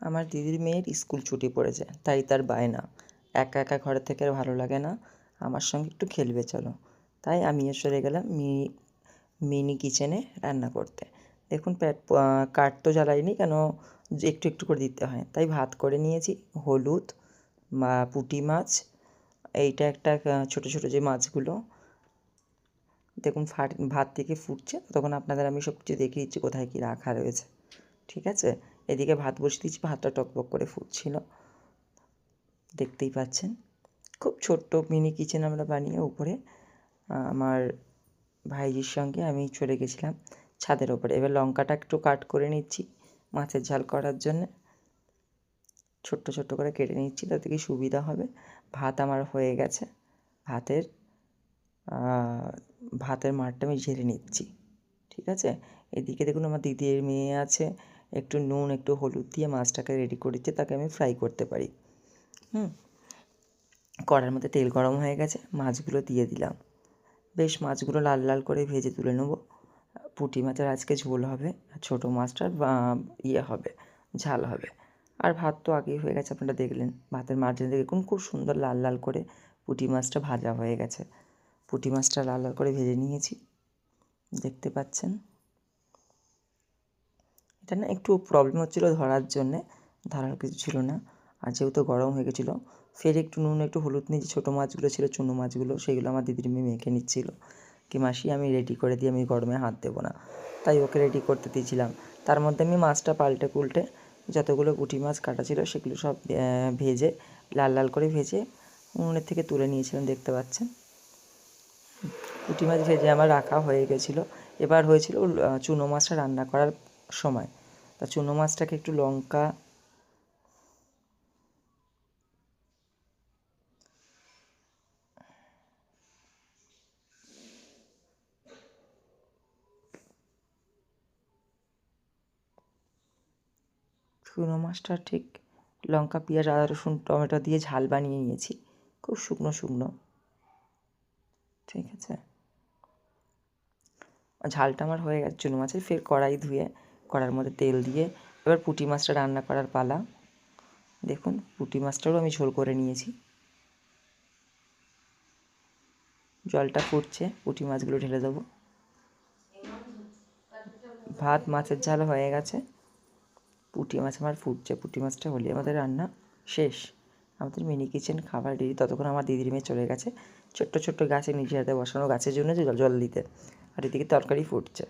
আমার দিদির মেয়ের স্কুল ছুটি পড়েছে, তাই তার বায়না একা একা ঘরে থেকে আর ভালো লাগে না, আমার সঙ্গে একটু খেলবে চলো। তাই আমিও চলে গেলাম মিনি কিচেনে রান্না করতে। দেখুন কাঠ তো জ্বালাইনি, কেন একটু একটু করে দিতে হয়। তাই ভাত করে নিয়েছি, হলুদ পুঁটি মাছ, এইটা একটা ছোটো ছোটো যে মাছগুলো। দেখুন ভাত থেকে ফুটছে, তখন আপনাদের আমি সব কিছু দেখিয়ে দিচ্ছি কোথায় কী রাখা রয়েছে। ঠিক আছে, এদিকে ভাত বসিয়ে দিচ্ছি, ভাতটা টকবক করে ফুটছিল, দেখতেই পাচ্ছেন। খুব ছোট্ট মিনি কিচেন আমরা বানিয়ে উপরে আমার ভাইজির সঙ্গে আমি চলে গেছিলাম ছাদের ওপরে। এবার লঙ্কাটা একটু কাট করে নিচ্ছি মাছের ঝাল করার জন্যে, ছোট্ট ছোট্ট করে কেটে নিচ্ছি, তাতে কি সুবিধা হবে। ভাত আমার হয়ে গেছে, ভাতের মারটা আমি ঝেড়ে নিচ্ছি। ঠিক আছে, এদিকে দেখুন আমার দিদির মেয়ে আছে, একটু নুন একটু হলুদ দিয়ে মাছটাকে রেডি করেছে, তাকে আমি ফ্রাই করতে পারি। কড়ার মধ্যে তেল গরম হয়ে গেছে, মাছগুলো দিয়ে দিলাম। বেশ মাছগুলো লাল লাল করে ভেজে তুলে নেবো। পুঁটি মাছের আজকে ঝোল হবে, আর ছোটো মাছটার হবে, ঝাল হবে। আর ভাত তো আগেই হয়ে গেছে, আপনারা দেখলেন। ভাতের মাঝখানে দেখুন খুব সুন্দর লাল লাল করে পুঁটি মাছটা ভাজা হয়ে গেছে। পুঁটি মাছটা লাল লাল করে ভেজে নিয়েছি, দেখতে পাচ্ছেন। এটা না একটু প্রবলেম হচ্ছিলো ধরার জন্যে, ধরার কিছু ছিল না। আর যেহেতু গরম হয়ে গেছিলো, ফের একটু নুন একটু হলুদ নিয়ে যে ছোটো মাছগুলো ছিল, চুনো মাছগুলো, সেগুলো আমার দিদির মেয়ে মেখে নিচ্ছিলো। কি মাসি আমি রেডি করে দিই, আমি গরমে হাত দেবো না, তাই ওকে রেডি করতে দিয়েছিলাম। তার মধ্যে আমি মাছটা পাল্টে কুল্টে যতগুলো পুঁটি মাছ কাটা ছিল সেগুলো সব ভেজে লাল লাল করে ভেজে উনুনের থেকে তুলে নিয়েছিলাম, দেখতে পাচ্ছেন। পুঁটি মাছ ভেজে আমার রাখা হয়ে গেছিলো। এবার হয়েছিল চুনো মাছটা রান্না করার সময়। তা চুনো মাছটাকে একটু লঙ্কা চুনো মাছটা ঠিক লঙ্কা পেঁয়াজ আদা রসুন টমেটো দিয়ে ঝাল বানিয়ে নিয়েছি, খুব শুকনো শুকনো। ঠিক আছে, ঝালটা আমার হয়ে গেছে চুনো মাছের। ফের কড়াই ধুয়ে কড়ার মধ্যে তেল দিয়ে এবার পুঁটি মাছটা রান্না করার পালা। দেখুন পুঁটি মাছটারও আমি ঝোল করে নিয়েছি, জলটা ফুটছে, পুঁটি মাছগুলো ঢেলে দেবো। ভাত মাছের ঝাল হয়ে গেছে, পুঁটি মাছ আমার ফুটছে, পুঁটি মাছটা হলে আমাদের রান্না শেষ। আমাদের মিনি কিচেন খাবার রেডি। ততক্ষণ আমার দিদির মেয়ে চলে গেছে ছোট্ট ছোট্ট গাছে নিজে হাতে বসানো গাছের জন্য জল দিতে, আর এদিকে তরকারি ফুটছে।